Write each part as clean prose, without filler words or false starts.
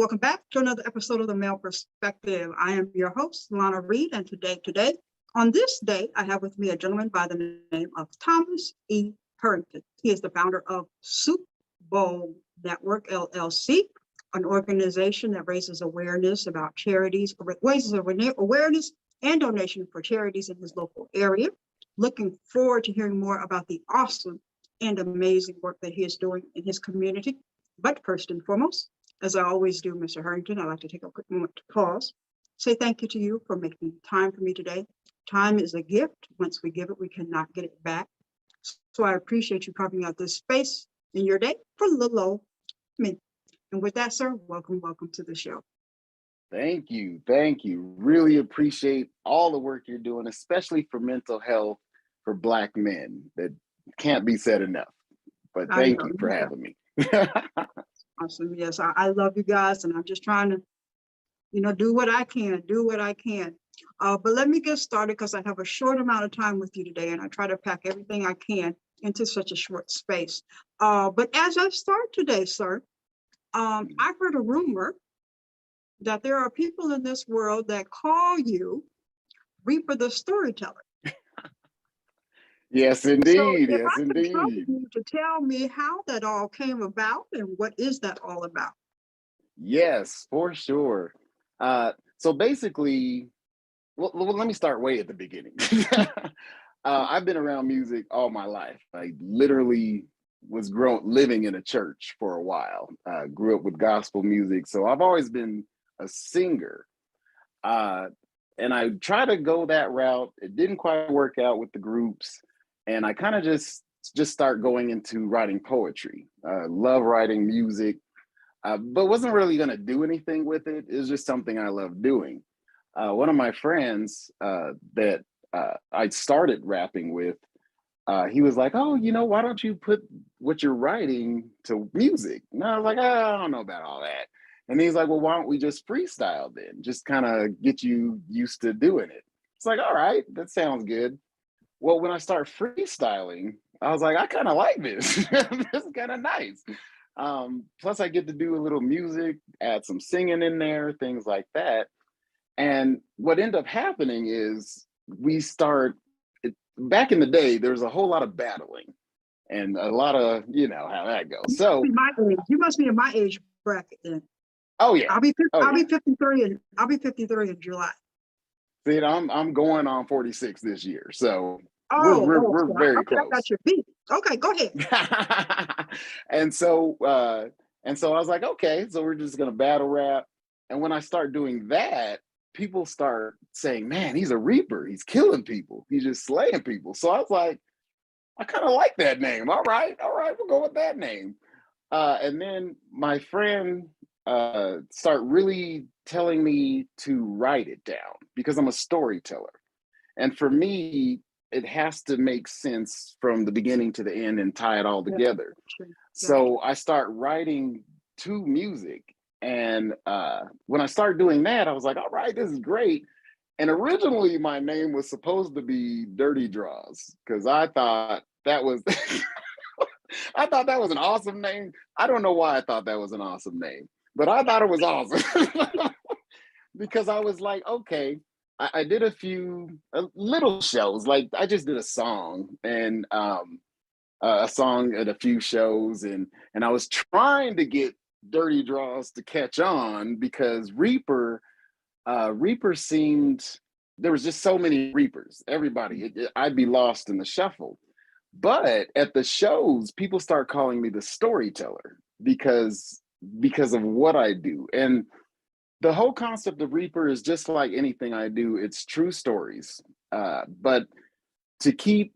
welcome back to another episode of The Male Perspective. I am your host, Lana Reid, and today, on this day, I have with me a gentleman by the name of Thomas E. Hurrington. He is the founder of SoupBowl Network, LLC, an organization that raises awareness about charities, raises awareness and donation for charities in his local area. Looking forward to hearing more about the awesome and amazing work that he is doing in his community. But first and foremost, as I always do, Mr. Hurrington, I'd like to take a quick moment to pause, say thank you to you for making time for me today. Time is a gift. Once we give it, we cannot get it back. So I appreciate you carving out this space in your day for little old me. And with that, sir, welcome to the show. Thank you. Really appreciate all the work you're doing, especially for mental health for Black men. That can't be said enough. But thank you for having me. Awesome. Yes, I love you guys, and I'm just trying to, do what I can. But let me get started because I have a short amount of time with you today, and I try to pack everything I can into such a short space. But as I start today, sir, I heard a rumor that there are people in this world that call you Reaper the Storyteller. Yes, indeed. So if yes, I indeed. could trouble you to tell me how that all came about and what is that all about? Yes, for sure. So basically, well, let me start way at the beginning. I've been around music all my life. I literally was living in a church for a while. Grew up with gospel music, so I've always been a singer. And I tried to go that route. It didn't quite work out with the groups. And I kind of just start going into writing poetry. Love writing music, but wasn't really going to do anything with it. It was just something I love doing. One of my friends that I started rapping with, he was like, "Oh, why don't you put what you're writing to music?" And I was like, "I don't know about all that." And he's like, "Well, why don't we just freestyle then? Just kind of get you used to doing it." It's like, all right, that sounds good. Well, when I start freestyling, I was like, I kind of like this. This is kind of nice. Plus, I get to do a little music, add some singing in there, things like that. And what ended up happening is back in the day, there was a whole lot of battling and a lot of, how that goes. So you must be in my age bracket then. Oh yeah. I'll be 53 and I'll be 53 in July. See, I'm going on 46 this year. So we're very close. I got your beat. Okay, go ahead. And so I was like, okay, so we're just gonna battle rap. And when I start doing that, people start saying, "Man, he's a reaper. He's killing people. He's just slaying people." So I was like, I kind of like that name. All right, we'll go with that name. And then my friend start really telling me to write it down because I'm a storyteller. And for me, it has to make sense from the beginning to the end and tie it all together. Yeah. So I start writing to music. And when I started doing that, I was like, all right, this is great. And originally my name was supposed to be Dirty Draws because I thought that was I thought that was an awesome name. I don't know why I thought that was an awesome name, but I thought it was awesome because I was like, okay, I did a few little shows. Like I just did a song and a song at a few shows, and I was trying to get Dirty Draws to catch on because Reaper seemed, there was just so many Reapers. Everybody, I'd be lost in the shuffle. But at the shows, people start calling me the storyteller because of what I do. And the whole concept of Reaper is just like anything I do. It's true stories. But to keep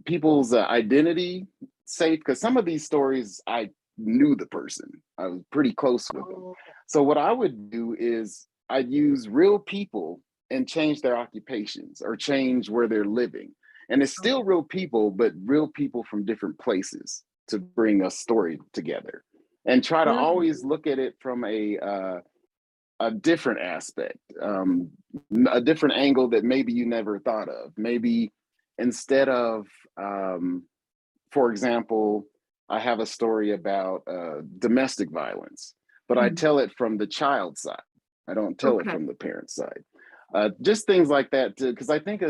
people's identity safe, because some of these stories, I knew the person. I was pretty close with them. So what I would do is I'd use real people and change their occupations or change where they're living. And it's still real people, but real people from different places to bring a story together and try to always look at it from a different aspect, a different angle that maybe you never thought of. Maybe instead of, for example, I have a story about domestic violence. but I Mhm. tell it from the child side. I don't tell it Okay. from the parent side. Just things like that, because I think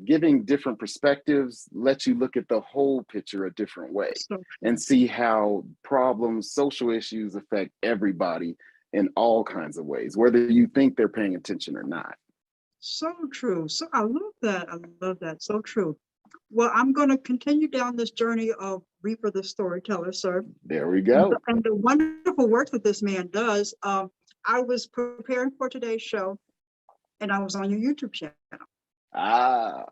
giving different perspectives lets you look at the whole picture a different way So and true. see how problems, social issues affect everybody in all kinds of ways, whether you think they're paying attention or not. So true. So I love that. I love that. So true. Well, I'm going to continue down this journey of Reaper the Storyteller, sir. There we go. And the wonderful work that this man does. I was preparing for today's show, and I was on your YouTube channel, Ah,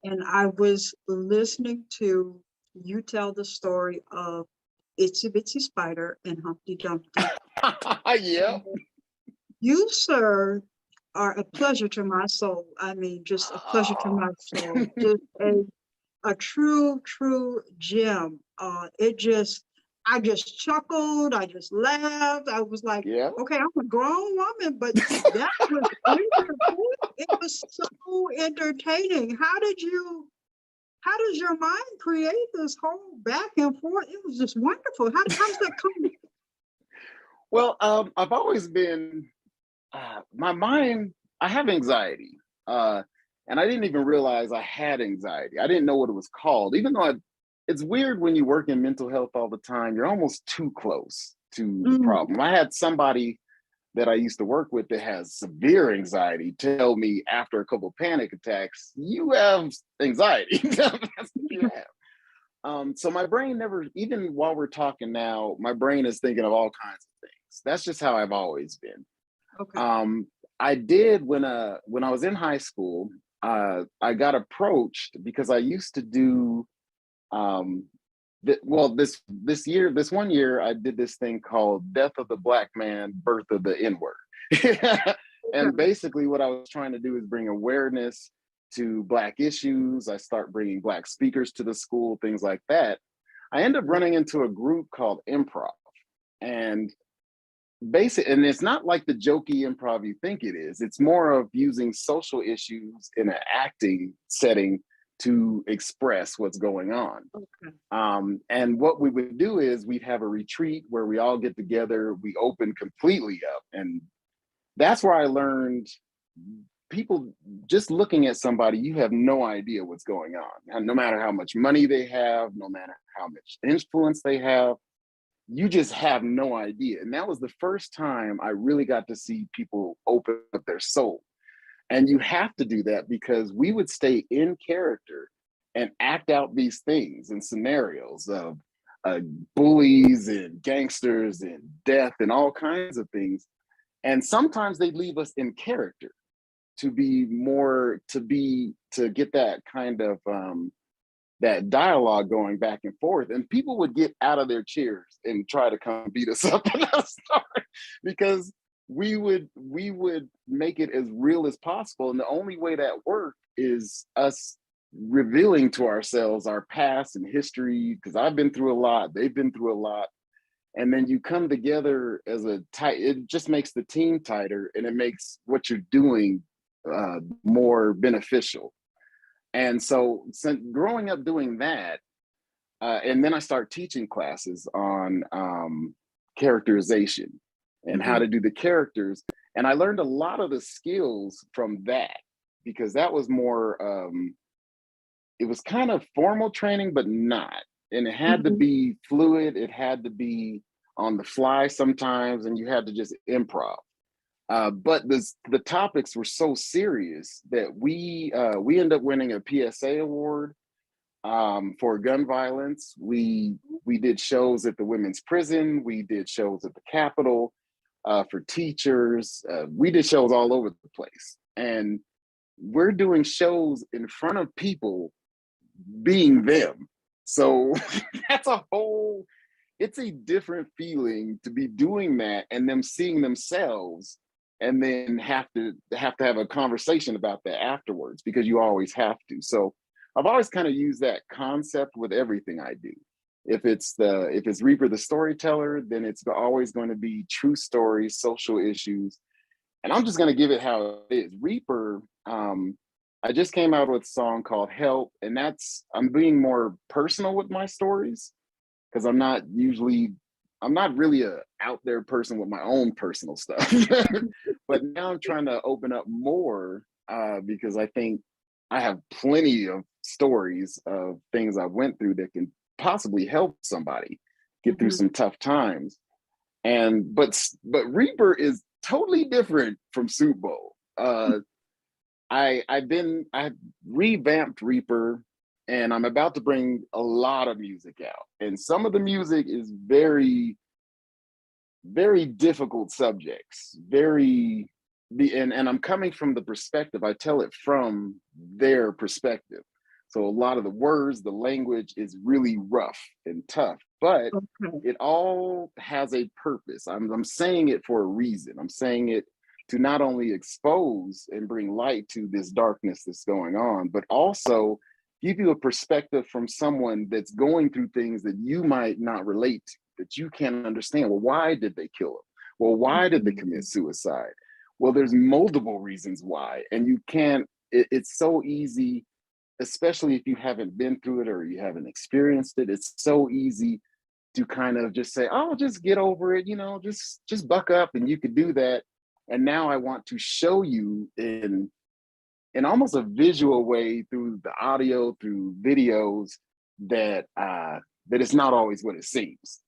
and I was listening to you tell the story of Itsy Bitsy Spider and Humpty Dumpty. yep. You, sir, are a pleasure to my soul. I mean, just a pleasure to my soul. Just a true, true gem. I just chuckled. I just laughed. I was like, Yeah. okay, I'm a grown woman, but that was entertaining. It was so entertaining. How does your mind create this whole back and forth? It was just wonderful. How does that come? Well, I've always been my mind. I have anxiety, and I didn't even realize I had anxiety. I didn't know what it was called, even though it's weird when you work in mental health all the time. You're almost too close to the Mm, problem. I had somebody that I used to work with that has severe anxiety tell me after a couple of panic attacks, "You have anxiety." That's what you have. So my brain never, even while we're talking now, my brain is thinking of all kinds of things. That's just how I've always been. okay. I did when I was in high school. I got approached because I used to do this one year I did this thing called Death of the Black Man, Birth of the N-word. And Okay. basically what I was trying to do is bring awareness to Black issues. I start bringing Black speakers to the school, things like that. I end up running into a group called Improv, and and it's not like the jokey improv you think it is. It's more of using social issues in an acting setting to express what's going on. Okay. And what we would do is we'd have a retreat where we all get together, we open completely up. And that's where I learned people just looking at somebody, you have no idea what's going on. And no matter how much money they have, no matter how much influence they have, you just have no idea. And that was the first time I really got to see people open up their soul. And you have to do that because we would stay in character and act out these things and scenarios of bullies and gangsters and death and all kinds of things. And sometimes they leave us in character to be more, to get that kind of, that dialogue going back and forth, and people would get out of their chairs and try to come beat us up in a story because we would make it as real as possible. And the only way that worked is us revealing to ourselves our past and history, because I've been through a lot, they've been through a lot. And then you come together as a tight, it just makes the team tighter, and it makes what you're doing more beneficial. And so since growing up doing that, and then I start teaching classes on characterization and how Mhm. to do the characters. And I learned a lot of the skills from that because that was more, it was kind of formal training, but not. And it had to Mhm. be fluid, it had to be on the fly sometimes, and you had to just improv. But the topics were so serious that we end up winning a PSA award for gun violence. We did shows at the women's prison. We did shows at the Capitol for teachers. We did shows all over the place, and we're doing shows in front of people being them. So that's a whole. It's a different feeling to be doing that and them seeing themselves and then have a conversation about that afterwards, because you always have to. So I've always kind of used that concept with everything I do. If it's Reaper the Storyteller, then it's always going to be true stories, social issues, and I'm just going to give it how it is. Reaper, I just came out with a song called Help, and I'm being more personal with my stories because I'm not usually I'm not really a out there person with my own personal stuff, but now I'm trying to open up more because I think I have plenty of stories of things I went through that can possibly help somebody get through some tough times. And but Reaper is totally different from SoupBowl. I revamped Reaper, and I'm about to bring a lot of music out. And some of the music is very, very difficult subjects. And I'm coming from the perspective, I tell it from their perspective. So a lot of the words, the language is really rough and tough, but it all has a purpose. I'm saying it for a reason. I'm saying it to not only expose and bring light to this darkness that's going on, but also give you a perspective from someone that's going through things that you might not relate to, that you can't understand. Well, why did they kill him? Well, why did they commit suicide? Well, there's multiple reasons why, and you can't, it's so easy, especially if you haven't been through it or you haven't experienced it, it's so easy to kind of just say, oh, just get over it, just buck up and you could do that. And now I want to show you in almost a visual way through the audio, through videos, that it's not always what it seems,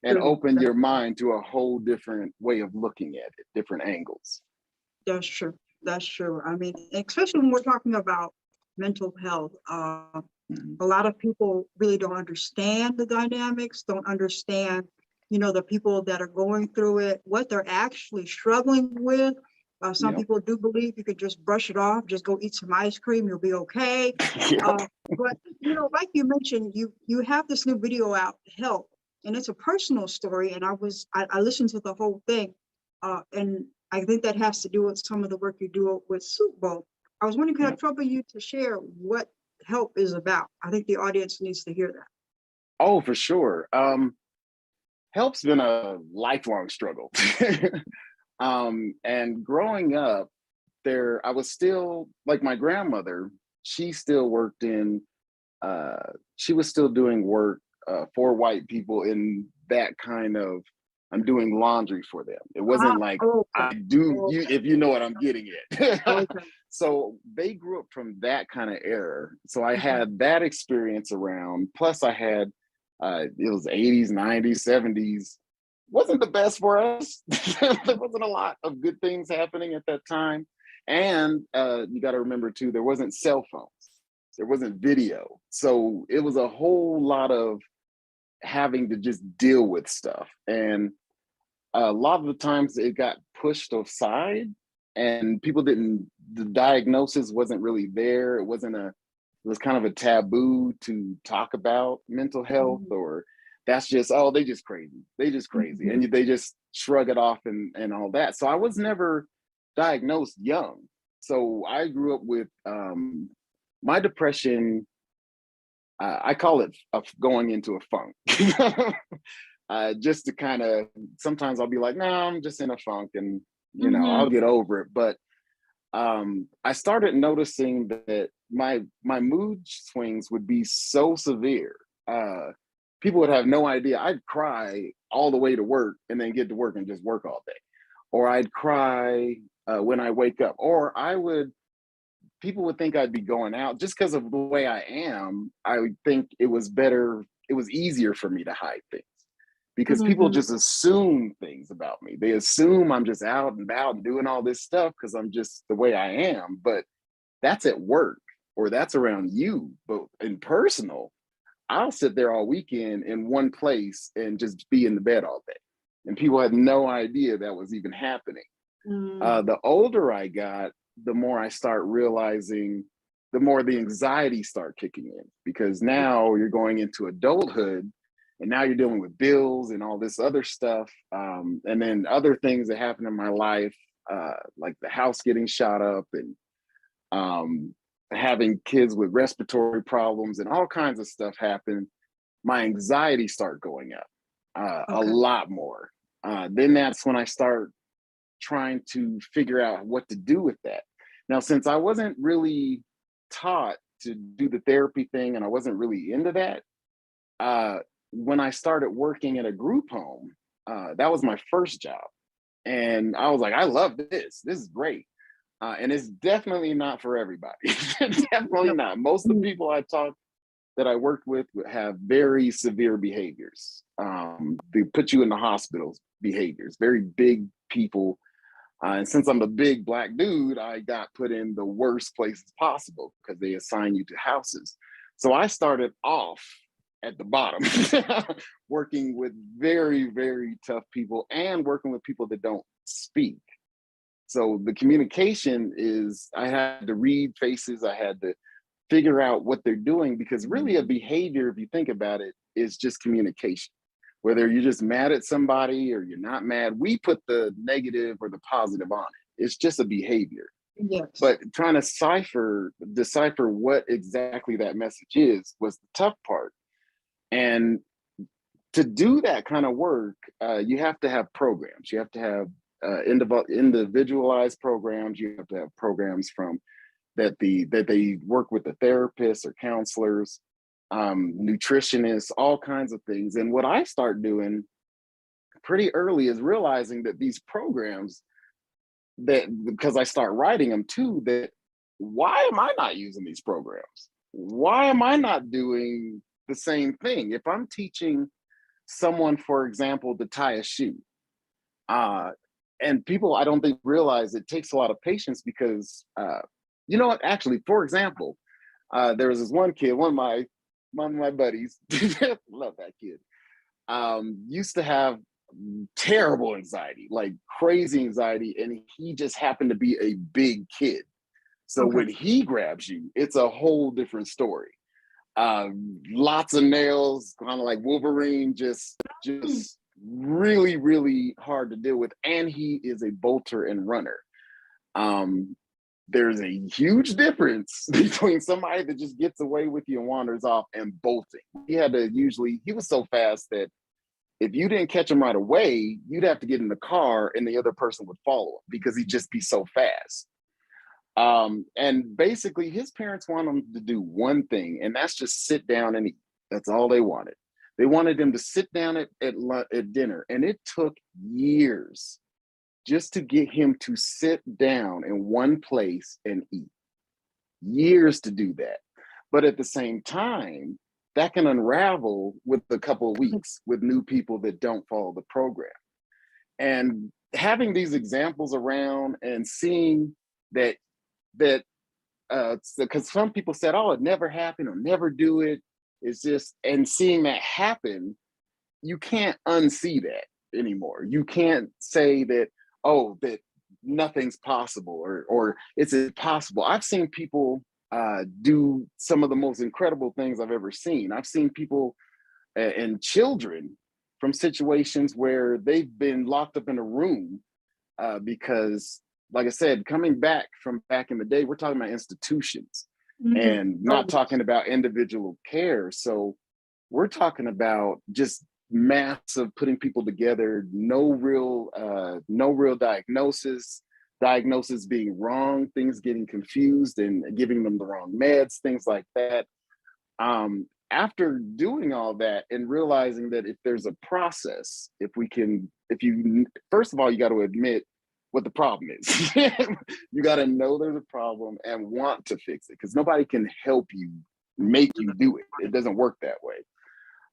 and open your mind to a whole different way of looking at it, different angles. That's true. That's true. I mean, especially when we're talking about mental health, a lot of people really don't understand the dynamics, don't understand, the people that are going through it, what they're actually struggling with. Some people do believe you could just brush it off, just go eat some ice cream, you'll be okay. But like you mentioned, you have this new video out, Help, and it's a personal story. And I listened to the whole thing, and I think that has to do with some of the work you do with SoupBowl. I was wondering, could I trouble you to share what Help is about? I think the audience needs to hear that. Oh, for sure. Help's been a lifelong struggle. And growing up there, I was still, like my grandmother, she still worked she was still doing work for white people in that kind of, I'm doing laundry for them. It wasn't like I do, if you know what I'm getting at. So they grew up from that kind of era. So I had that experience around, plus I had, it was 80s, 90s, 70s. Wasn't the best for us. There wasn't a lot of good things happening at that time. And you got to remember too, there wasn't cell phones. There wasn't video. So it was a whole lot of having to just deal with stuff. And a lot of the times it got pushed aside and the diagnosis wasn't really there. It was kind of a taboo to talk about mental health, or that's just, oh, they just crazy. And they just shrug it off and all that. So I was never diagnosed young. So I grew up with my depression. I call it going into a funk. Just to kind of, sometimes I'll be like, no, I'm just in a funk and, I'll get over it. But I started noticing that my mood swings would be so severe. People would have no idea. I'd cry all the way to work and then get to work and just work all day. Or I'd cry when I wake up. Or people would think I'd be going out just because of the way I am. I would think it was easier for me to hide things. Because people just assume things about me. They assume I'm just out and about and doing all this stuff because I'm just the way I am. But that's at work or that's around you. But in personal, I'll sit there all weekend in one place and just be in the bed all day. And people had no idea that was even happening. The older I got, the more I start realizing, the more the anxiety start kicking in. Because now you're going into adulthood. And now you're dealing with bills and all this other stuff. And then other things that happen in my life, like the house getting shot up and having kids with respiratory problems and all kinds of stuff happen. My anxiety start going up a lot more. Then that's when I start trying to figure out what to do with that. Now, since I wasn't really taught to do the therapy thing and I wasn't really into that, when I started working at a group home, that was my first job. And I was like, I love this. This is great. And it's definitely not for everybody. Definitely not. Most of the people that I worked with have very severe behaviors. They put you in the hospitals behaviors, very big people. And since I'm a big Black dude, I got put in the worst places possible because they assign you to houses. So I started off at the bottom, working with very, very tough people and working with people that don't speak. So the communication is, I had to read faces, I had to figure out what they're doing, because really a behavior, if you think about it, is just communication. Whether you're just mad at somebody or you're not mad, we put the negative or the positive on it. It's just a behavior. Yes. But trying to decipher what exactly that message is was the tough part. And to do that kind of work, you have to have programs. You have to have individualized programs. You have to have programs that they work with the therapists or counselors, nutritionists, all kinds of things. And what I start doing pretty early is realizing that these programs, because I start writing them too, that why am I not using these programs? Why am I not doing the same thing? If I'm teaching someone, for example, to tie a shoe, and people, I don't think, realize it takes a lot of patience, because you know what, actually, for example, there was this one kid, one of my buddies, love that kid, used to have terrible anxiety, like crazy anxiety, and he just happened to be a big kid. So when he grabs you, it's a whole different story. Lots of nails, kind of like Wolverine, just really, really hard to deal with. And he is a bolter and runner. There's a huge difference between somebody that just gets away with you and wanders off and bolting. He was so fast that if you didn't catch him right away, you'd have to get in the car and the other person would follow him because he'd just be so fast. And basically his parents wanted him to do one thing, and that's just sit down and eat. That's all they wanted. They wanted him to sit down at dinner, and it took years just to get him to sit down in one place and eat. Years to do that. But at the same time, that can unravel with a couple of weeks with new people that don't follow the program. And having these examples around and seeing that because some people said, oh, it never happened or never do it. It's just, and seeing that happen, you can't unsee that anymore. You can't say that, oh, that nothing's possible or it's impossible. I've seen people do some of the most incredible things I've ever seen. I've seen people and children from situations where they've been locked up in a room because, like I said, coming back from back in the day, we're talking about institutions and not talking about individual care. So we're talking about just massive putting people together, no real diagnosis being wrong, things getting confused and giving them the wrong meds, things like that. After doing all that and realizing that if there's a process, first of all, you got to admit what the problem is. You got to know there's a problem and want to fix it, because nobody can help you make you do it. It doesn't work that way.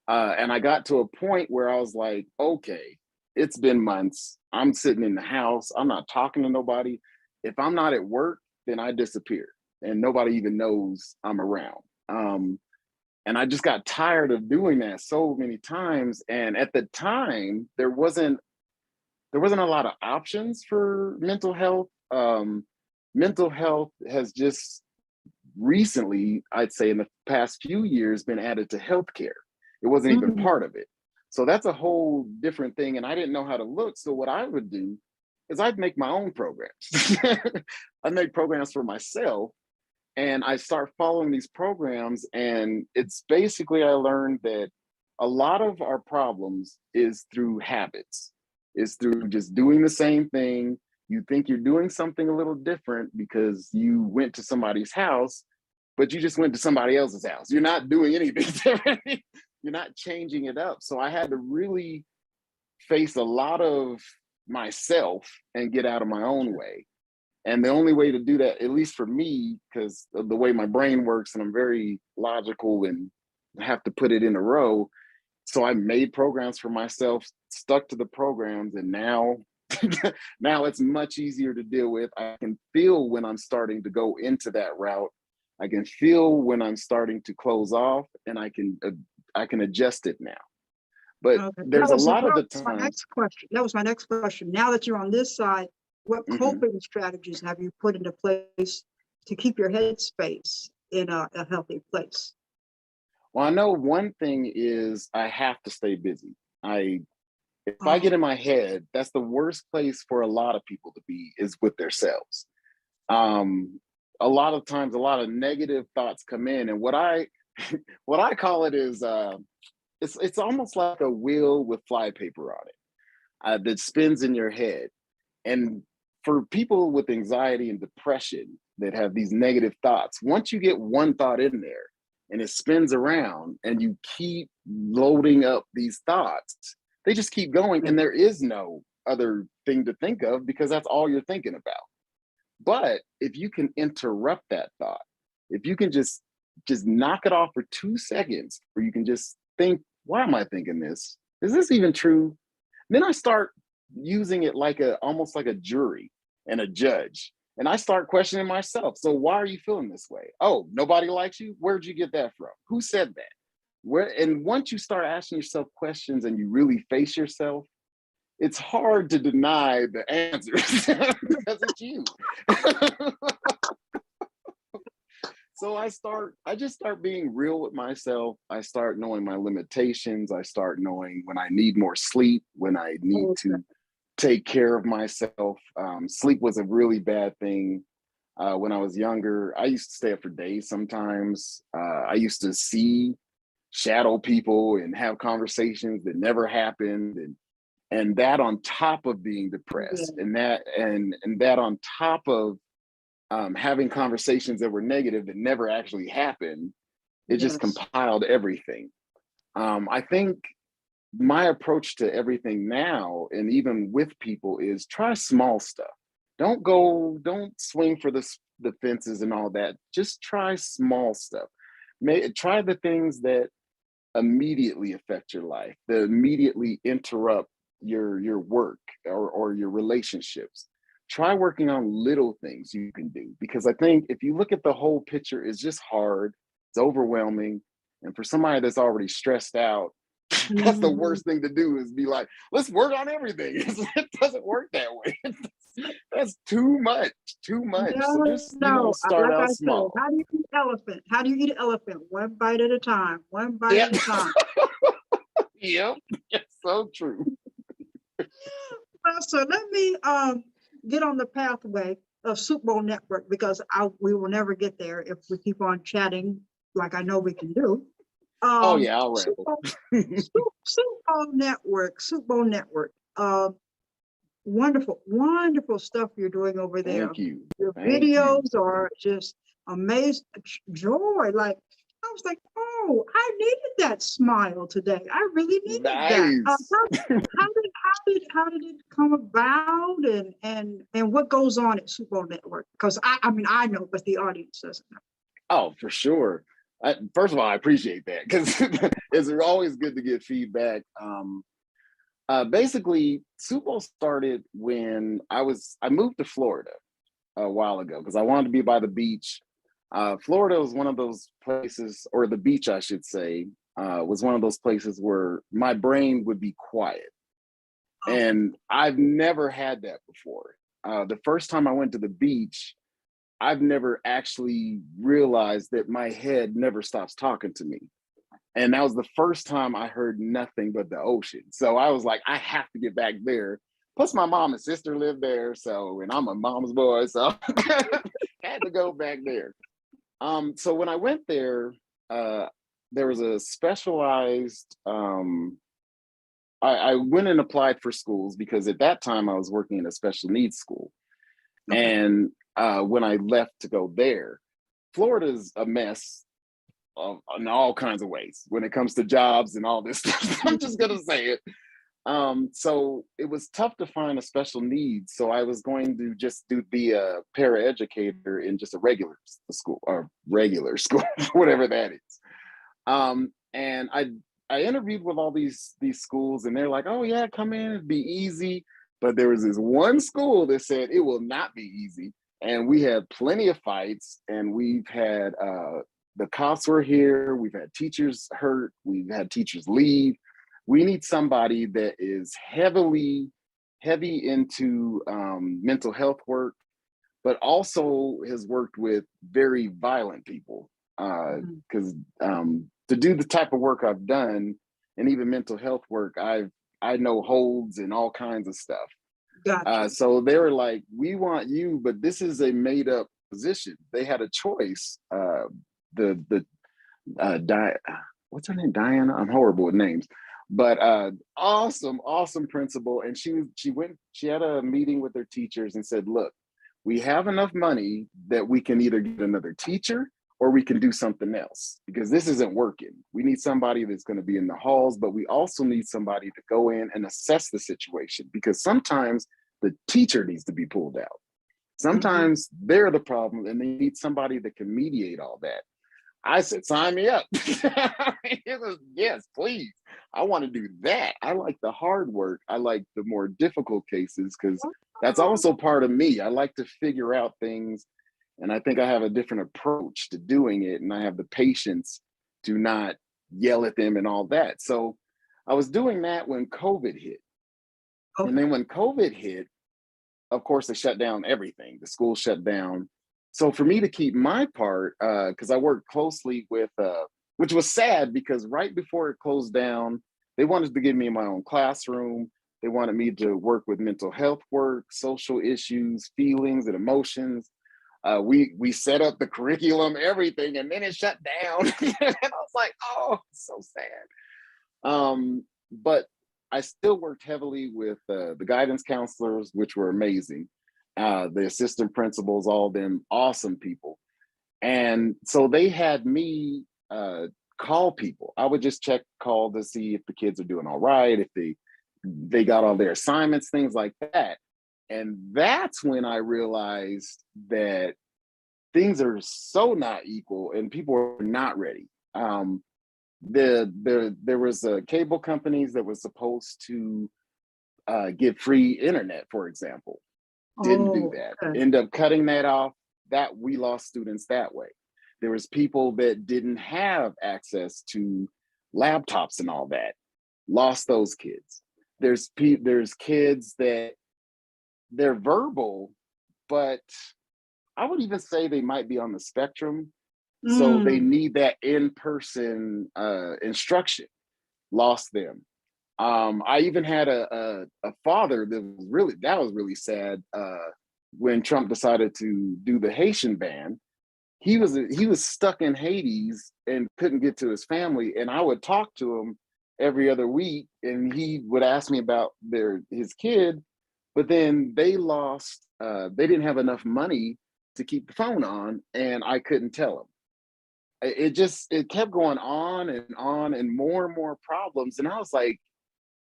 And I got to a point where I was like, okay, it's been months. I'm sitting in the house. I'm not talking to nobody. If I'm not at work, then I disappear and nobody even knows I'm around. And I just got tired of doing that so many times. And at the time, there wasn't a lot of options for mental health. Mental health has just recently, I'd say in the past few years, been added to healthcare. It wasn't even part of it. So that's a whole different thing. And I didn't know how to look. So what I would do is I'd make my own programs. I'd make programs for myself. And I start following these programs. And it's basically, I learned that a lot of our problems is through habits. It's through just doing the same thing. You think you're doing something a little different because you went to somebody's house, but you just went to somebody else's house. You're not doing anything different. you're not changing it up. So I had to really face a lot of myself and get out of my own way. And the only way to do that, at least for me, because of the way my brain works and I'm very logical and have to put it in a row. So I made programs for myself, stuck to the programs, and now now it's much easier to deal with. I can feel when I'm starting to go into that route. I can feel when I'm starting to close off, and I can adjust it now. But Okay. there's a lot of the That was my time. next question. That was my next question. Now that you're on this side, what Mhm. coping strategies have you put into place to keep your headspace in a healthy place? Well, I know one thing is I have to stay busy. If I get Oh, in my head, that's the worst place for a lot of people to be, is with themselves. A lot of times, a lot of negative thoughts come in, and what I what I call it is it's almost like a wheel with flypaper on it that spins in your head. And for people with anxiety and depression that have these negative thoughts, once you get one thought in there and it spins around and you keep loading up these thoughts, they just keep going, and there is no other thing to think of because that's all you're thinking about. But if you can interrupt that thought, if you can just knock it off for 2 seconds, or you can just think, why am I thinking this? Is this even true? Then I start using it like almost like a jury and a judge. And I start questioning myself. So why are you feeling this way? Oh, nobody likes you? Where'd you get that from? Who said that? And once you start asking yourself questions and you really face yourself, it's hard to deny the answers because it's you. So I just start being real with myself. I start knowing my limitations. I start knowing when I need more sleep, when I need to take care of myself. Sleep was a really bad thing when I was younger. I used to stay up for days sometimes. I used to see shadow people and have conversations that never happened, and that on top of being depressed, yeah. and that on top of having conversations that were negative that never actually happened, it just Yes. compiled everything. I think my approach to everything now, and even with people, is try small stuff. Don't swing for the fences and all that. Just try small stuff. Try the things that immediately affect your life, that immediately interrupt your work or your relationships. Try working on little things you can do, because I think if you look at the whole picture, it's just hard, it's overwhelming. And for somebody that's already stressed out, that's the Mhm. worst thing to do, is be like, let's work on everything. It doesn't work that way. That's too much, too much. So No, just, no. start Like out I said, small. how do you eat elephant? How do you eat an elephant? One bite at a time. One bite Yep. at a time. Yep. It's so true. Well, so let me get on the pathway of SoupBowl Network, because we will never get there if we keep on chatting like I know we can do. Oh yeah, I'll ramble. SoupBowl Network, SoupBowl Network. Wonderful, wonderful stuff you're doing over there. Thank you. Your Thank you. videos are just amazing, joy. Like, I was like, oh, I needed that smile today. I really needed that. Nice. How did it come about, and what goes on at SoupBowl Network? Because I mean I know, but the audience doesn't know. Oh, for sure. First of all, I appreciate that, because it's always good to get feedback. Basically, SoupBowl started when I moved to Florida a while ago because I wanted to be by the beach. Florida was one of those places, or the beach, I should say, was one of those places where my brain would be quiet. Okay. And I've never had that before. The first time I went to the beach, I've never actually realized that my head never stops talking to me. And that was the first time I heard nothing but the ocean. So I was like, I have to get back there. Plus, my mom and sister live there. So, and I'm a mom's boy. So had to go back there. So when I went there, there was a specialized, I went and applied for schools because at that time I was working in a special needs school. Okay. And when I left to go there, Florida's a mess in all kinds of ways when it comes to jobs and all this stuff. I'm just gonna say it. So it was tough to find a special needs. So I was going to just be a paraeducator in just a regular school, whatever that is. And I interviewed with all these schools, and they're like, "Oh yeah, come in, it'd be easy." But there was this one school that said it will not be easy, and we had plenty of fights, and we've had the cops were here, we've had teachers hurt, we've had teachers leave. We need somebody that is heavy into mental health work, but also has worked with very violent people. Because to do the type of work I've done, and even mental health work, I know holds and all kinds of stuff. Gotcha. So they were like, "We want you, but this is a made up position." They had a choice. What's her name? Diana. I'm horrible with names, but awesome principal. And she had a meeting with her teachers and said, "Look, we have enough money that we can either get another teacher or we can do something else, because this isn't working. We need somebody that's going to be in the halls, but we also need somebody to go in and assess the situation, because sometimes the teacher needs to be pulled out. Sometimes they're the problem and they need somebody that can mediate all that." I said, "Sign me up." It was, yes, please. I want to do that. I like the hard work. I like the more difficult cases, because that's also part of me. I like to figure out things, and I think I have a different approach to doing it, and I have the patience to not yell at them and all that. So I was doing that when COVID hit. Okay. And then when COVID hit, of course, they shut down everything. The school shut down. So for me to keep my part, because I worked closely with, which was sad, because right before it closed down, they wanted to give me my own classroom. They wanted me to work with mental health work, social issues, feelings and emotions. We set up the curriculum, everything, and then it shut down. And I was like, "Oh, so sad." But I still worked heavily with the guidance counselors, which were amazing. The assistant principals, all of them awesome people. And so they had me call people. I would just call to see if the kids are doing all right, if they got all their assignments, things like that. And that's when I realized that things are so not equal and people are not ready. There was cable companies that was supposed to give free internet, for example. Didn't do that. Okay. End up cutting that off. That we lost students that way. There was people that didn't have access to laptops and all that. Lost those kids. There's kids that they're verbal, but I would even say they might be on the spectrum. So they need that in-person instruction. Lost them. I even had a father that was really sad when Trump decided to do the Haitian ban. He was stuck in Hades and couldn't get to his family, and I would talk to him every other week, and he would ask me about his kid, but then they didn't have enough money to keep the phone on, and I couldn't tell him. It kept going on and more problems, and I was like,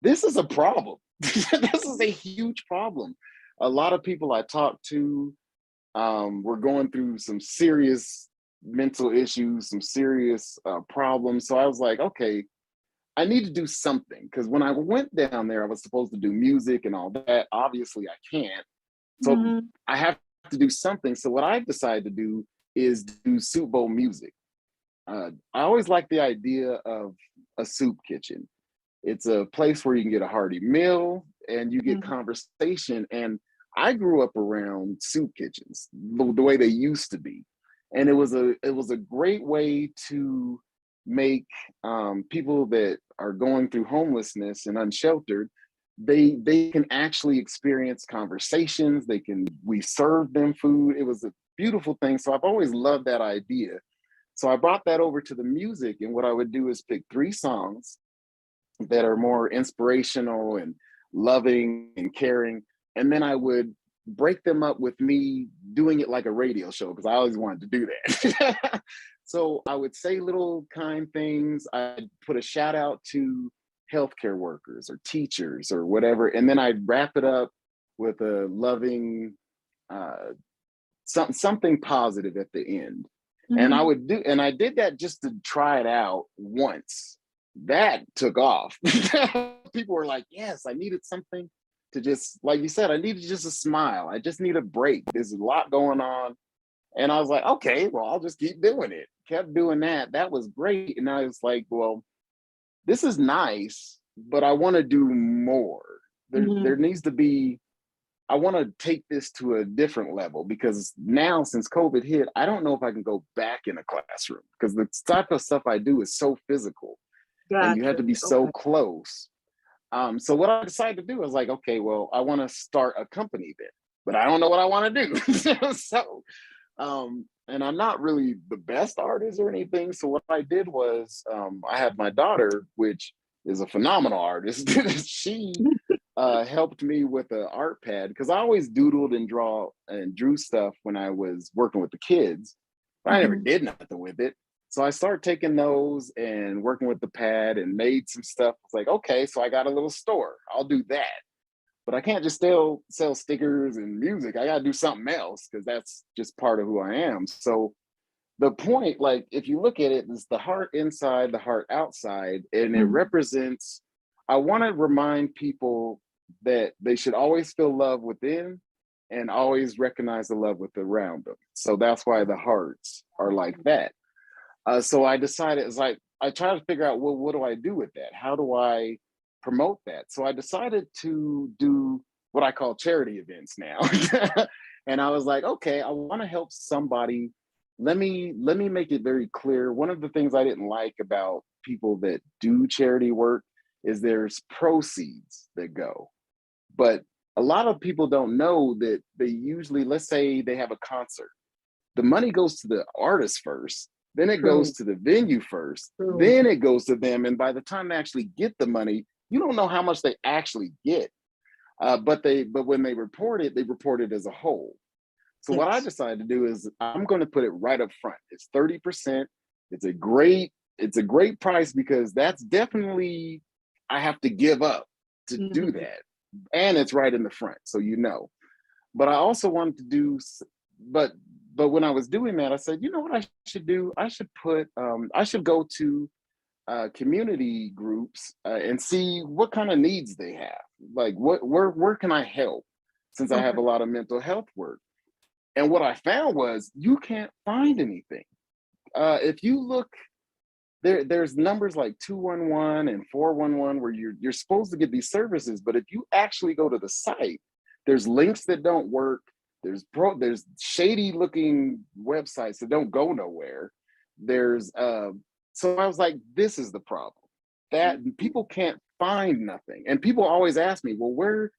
this is a problem. This is a huge problem. A lot of people I talked to were going through some serious mental issues, some serious problems. So I was like, okay, I need to do something. Because when I went down there, I was supposed to do music and all that. Obviously, I can't. So I have to do something. So what I've decided to do is do SoupBowl music. I always like the idea of a soup kitchen. It's a place where you can get a hearty meal and you get conversation. And I grew up around soup kitchens, the way they used to be. And it was a great way to make people that are going through homelessness and unsheltered, they can actually experience conversations. We serve them food. It was a beautiful thing. So I've always loved that idea. So I brought that over to the music, and what I would do is pick 3 songs that are more inspirational and loving and caring. And then I would break them up with me doing it like a radio show, because I always wanted to do that. So I would say little kind things. I'd put a shout out to healthcare workers or teachers or whatever, and then I'd wrap it up with a loving uh, something positive at the end. And Mhm. I did that just to try it out once. That took off. People were like, yes, I needed something to just, like you said, I needed just a smile. I just need a break. There's a lot going on. And I was like, okay, well, I'll just keep doing it. Kept doing that. That was great. And I was like, well, this is nice, but I want to do more. There Mhm. needs to be, I want to take this to a different level, because now since COVID hit, I don't know if I can go back in a classroom, because the type of stuff I do is so physical and you have Gotcha. to be so Okay. close. So what I decided to do was like, okay, well, I want to start a company then, but I don't know what I want to do. So, and I'm not really the best artist or anything. So what I did was, I had my daughter, which is a phenomenal artist. She helped me with an art pad, because I always doodled and drew stuff when I was working with the kids, but I never Mhm. did nothing with it. So I started taking those and working with the pad and made some stuff. It's like, okay, so I got a little store. I'll do that. But I can't just sell stickers and music. I got to do something else, because that's just part of who I am. So the point, like, if you look at it, is the heart inside, the heart outside, and it Mhm. represents, I want to remind people that they should always feel love within and always recognize the love with around them. So that's why the hearts are like that. So I decided, it's like, I try to figure out, well, what do I do with that? How do I promote that? So I decided to do what I call charity events now. And I was like, okay, I want to help somebody. Let me make it very clear. One of the things I didn't like about people that do charity work is there's proceeds that go. But a lot of people don't know that they usually, let's say they have a concert, the money goes to the artist first, then it goes True. to the venue first, True. then it goes to them. And by the time they actually get the money, you don't know how much they actually get. But when they report it as a whole. So what I Yes. decided to do is I'm going to put it right up front. It's 30%. It's a great price, because that's definitely, I have to give up to do Mhm. that. And it's right in the front, so you know. But I also wanted to do, but when I was doing that, I said, you know what I should do? I should go to community groups and see what kind of needs they have. Like, where can I help? Since I have Okay. a lot of mental health work, and what I found was you can't find anything. If you look there's numbers like 211 and 411 where you're supposed to get these services, but if you actually go to the site, there's links that don't work. There's shady looking websites that don't go nowhere. There's So I was like, this is the problem, that people can't find nothing. And people always ask me, well, where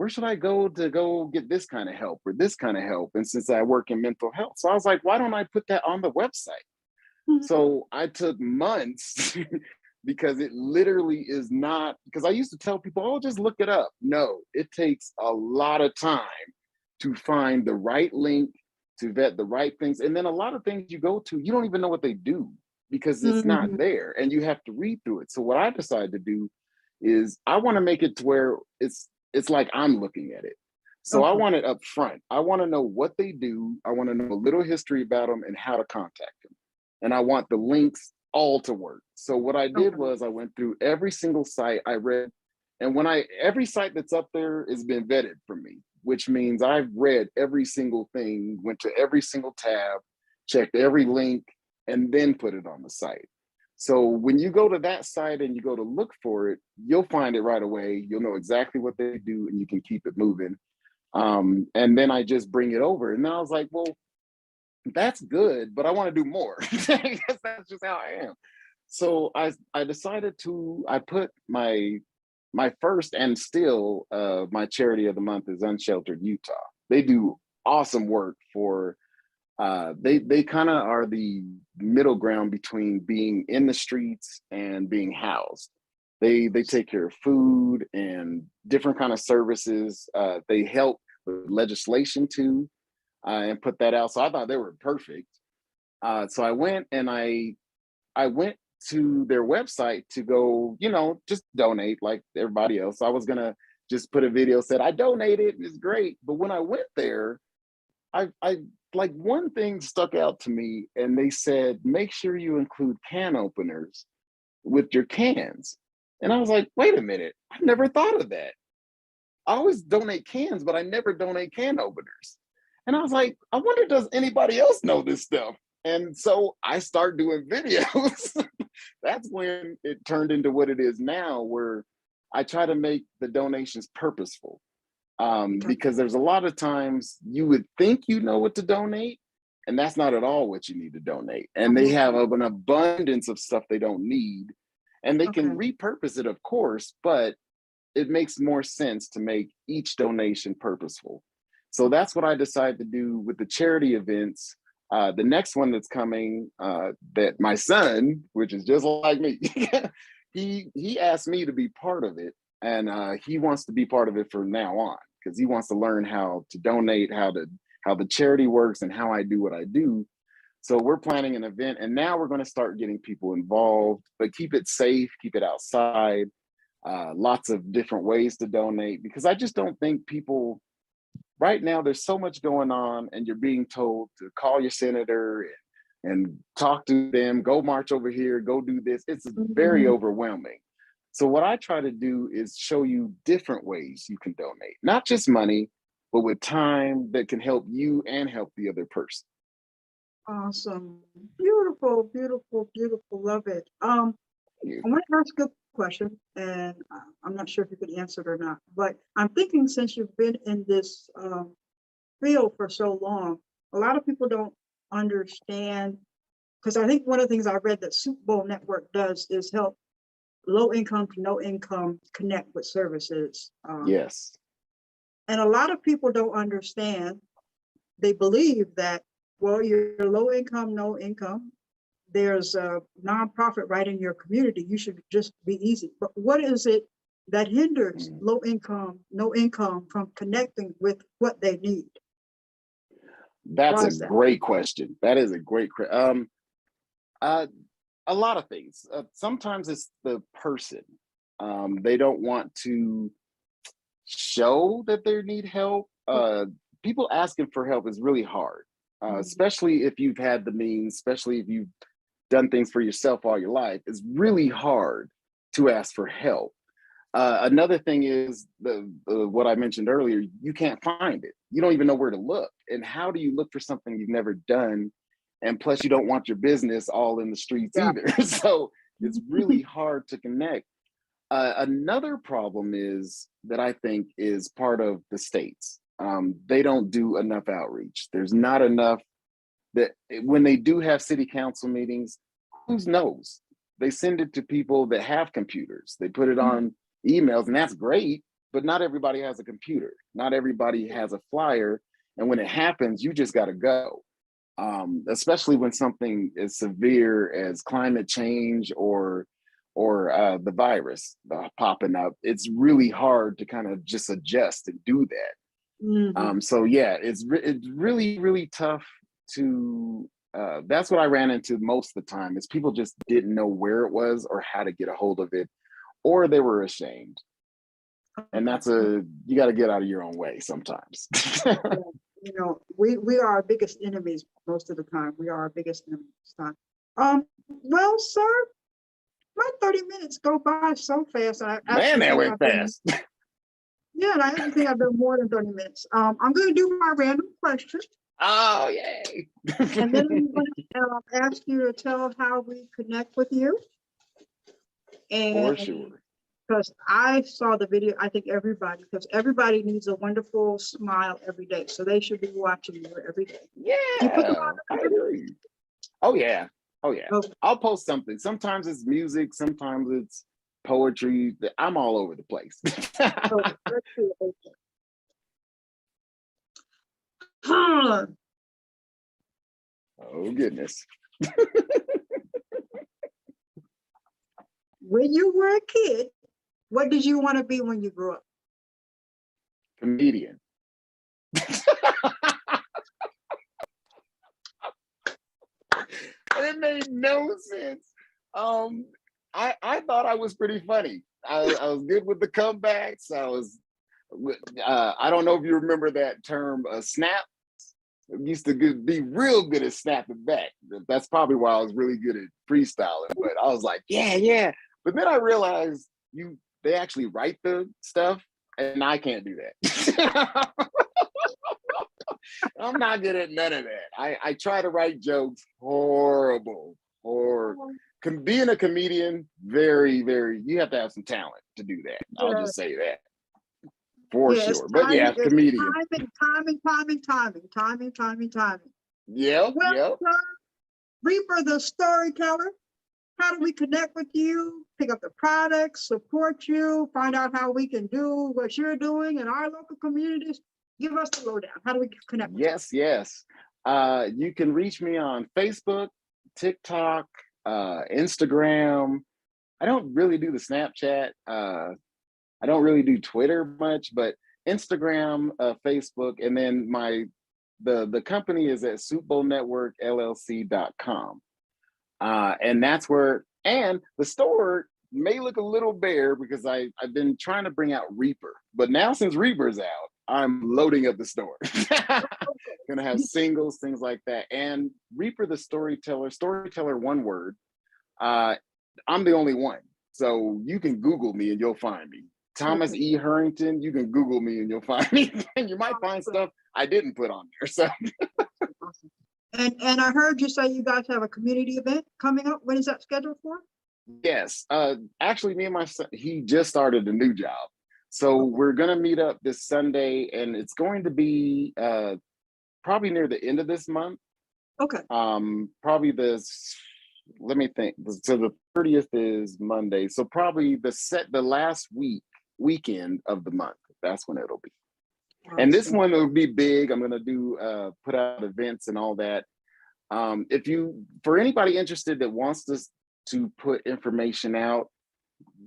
should I go to go get this kind of help or this kind of help? And since I work in mental health, so I was like, why don't I put that on the website? Mhm. So I took months because it literally is not, because I used to tell people, oh, just look it up. No, it takes a lot of time to find the right link, to vet the right things. And then a lot of things you go to, you don't even know what they do because it's not Mhm. there and you have to read through it. So what I decided to do is I want to make it to where it's like I'm looking at it. So I Okay. want it up front. I want to know what they do. I want to know a little history about them and how to contact them, and I want the links all to work. So what I did Okay. was I went through every single site I read, and every site that's up there has been vetted for me, which means I've read every single thing, went to every single tab, checked every link, and then put it on the site. So when you go to that site and you go to look for it, you'll find it right away. You'll know exactly what they do, and you can keep it moving. And then I just bring it over, and then I was like, well, that's good, but I want to do more. That's just how I am. So I decided to I put my first and still my charity of the month is Unsheltered Utah. They do awesome work for they kind of are the middle ground between being in the streets and being housed. They take care of food and different kind of services. They help with legislation too, and put that out. So I thought they were perfect. So I went and I went to their website to go, just donate like everybody else. I was gonna just put a video, said I donated, it's great. But when I went there, I like one thing stuck out to me, and they said, make sure you include can openers with your cans. And I was like, wait a minute, I never thought of that. I always donate cans, but I never donate can openers. And I was like, I wonder, does anybody else know this stuff? And so I start doing videos. That's when it turned into what it is now, where I try to make the donations purposeful. Because there's a lot of times you would think you know what to donate, and that's not at all what you need to donate. And they have an abundance of stuff they don't need, and they can repurpose it, of course, but it makes more sense to make each donation purposeful. So that's what I decided to do with the charity events. The next one that's coming, that my son, which is just like me, he asked me to be part of it, and he wants to be part of it from now on, because he wants to learn how to donate, how the charity works, and how I do what I do. So we're planning an event, and now we're going to start getting people involved, but keep it safe, keep it outside. Lots of different ways to donate, because I just don't think people right now, there's so much going on, and you're being told to call your senator and talk to them, go march over here, go do this. It's very overwhelming. So what I try to do is show you different ways you can donate, not just money, but with time that can help you and help the other person. Awesome. Beautiful, beautiful, beautiful. Love it. I want to ask a question, and I'm not sure if you could answer it or not, but I'm thinking, since you've been in this field for so long, a lot of people don't understand, because I think one of the things I read that SoupBowl Network does is help low income to no income connect with services. Yes. And a lot of people don't understand. They believe that, well, you're low income, no income. There's a nonprofit right in your community. You should just be easy. But what is it that hinders low income, no income from connecting with what they need? That's a great question. That is a great question. A lot of things. Sometimes it's the person. They don't want to show that they need help. People asking for help is really hard, especially if you've had the means, especially if you've done things for yourself all your life. It's really hard to ask for help. Another thing is what I mentioned earlier, you can't find it. You don't even know where to look. And how do you look for something you've never done? And plus, you don't want your business all in the streets either. So it's really hard to connect. Another problem is that I think is part of the states. They don't do enough outreach. There's not enough that when they do have city council meetings, who knows? They send it to people that have computers. They put it on emails, and that's great, but not everybody has a computer. Not everybody has a flyer. And when it happens, you just got to go. Especially when something as severe as climate change or the virus popping up, it's really hard to kind of just adjust and do that. So yeah, it's really, really tough to, that's what I ran into most of the time, is people just didn't know where it was or how to get a hold of it, or they were ashamed. And that's you got to get out of your own way sometimes. You know, we are our biggest enemies most of the time. We are our biggest enemies. Well, sir, my 30 minutes go by so fast. Man, that went fast. Yeah, and I actually think I've done more than 30 minutes. I'm going to do my random question. Oh, yay. And then I'm going to ask you to tell how we connect with you. And for sure. Because I saw the video, I think because everybody needs a wonderful smile every day. So they should be watching you every day. Yeah, I agree. Oh, yeah. Oh, yeah. Okay. I'll post something. Sometimes it's music. Sometimes it's poetry. I'm all over the place. Oh, goodness. When you were a kid, what did you want to be when you grew up? Comedian. no sense. I thought I was pretty funny. I was good with the comebacks. I don't know if you remember that term, snap. I used to be real good at snapping back. That's probably why I was really good at freestyling. But I was like, yeah. But then I realized they actually write the stuff, and I can't do that. I'm not good at none of that. I try to write jokes, horrible. Or being a comedian, very, very, you have to have some talent to do that. I'll just say that. For sure. But yeah, comedian. Timing. Yep. Sir, Reaper the storyteller. How do we connect with you, pick up the products, support you, find out how we can do what you're doing in our local communities? Give us the lowdown. How do we connect with you? Yes. You can reach me on Facebook, TikTok, Instagram. I don't really do the Snapchat. I don't really do Twitter much, but Instagram, Facebook, and then the company is at soupbowlnetworkllc.com. And that's where, and the store may look a little bare because I've been trying to bring out Reaper, but now since Reaper's out, I'm loading up the store. Gonna have singles, things like that. And Reaper the storyteller, one word. I'm the only one. So you can Google me and you'll find me. Thomas E. Hurrington, you can Google me and you'll find me. And you might find stuff I didn't put on there. So and I heard you say you guys have a community event coming up. When is that scheduled for? Yes. Actually, me and my son, he just started a new job. So we're gonna meet up this Sunday, and it's going to be probably near the end of this month. Okay. Probably let me think. So the 30th is Monday. So probably the last weekend of the month. That's when it'll be. Awesome. And this one will be big. I'm gonna put out events and all that. For anybody interested that wants to put information out,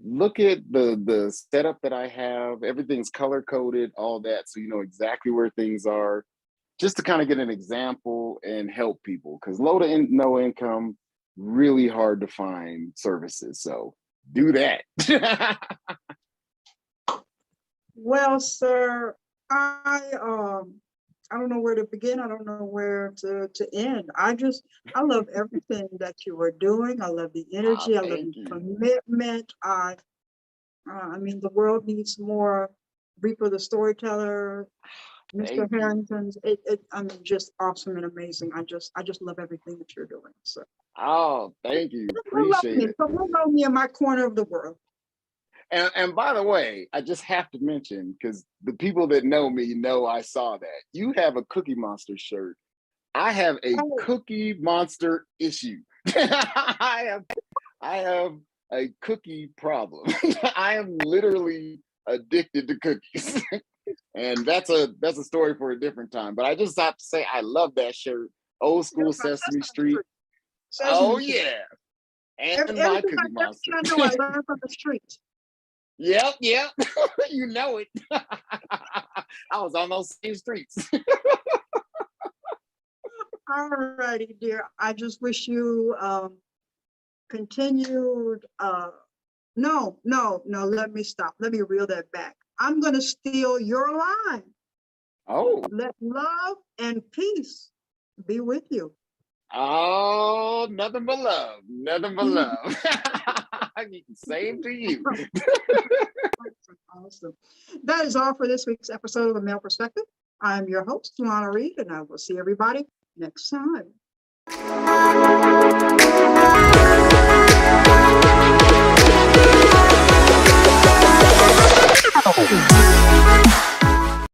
look at the setup that I have. Everything's color coded, all that, so you know exactly where things are, just to kind of get an example and help people. Because low to no income, really hard to find services. So do that. Well, sir, I don't know where to begin. I don't know where to end. I love everything that you are doing. I love the energy. I love the commitment. I mean, the world needs more Reaper the storyteller, Mr. Harrington's. I mean, just awesome and amazing. I just love everything that you're doing. So. Oh, thank you. Appreciate it. So know me in my corner of the world. And by the way, I just have to mention, because the people that know me know I saw that. You have a Cookie Monster shirt. I have a Cookie Monster issue. I have a cookie problem. I am literally addicted to cookies. And that's a story for a different time. But I just have to say I love that shirt. Old school Sesame Street. Oh yeah. And my Cookie Monster. I know I learned from the streets. Yep. You know it. I was on those same streets. All righty, dear. I just wish you continued. No, let me stop. Let me reel that back. I'm going to steal your line. Oh. Let love and peace be with you. Oh, nothing but love. Nothing but love. Same to you. Awesome. That is all for this week's episode of The Male Perspective. I'm your host, Lana Reid, and I will see everybody next time.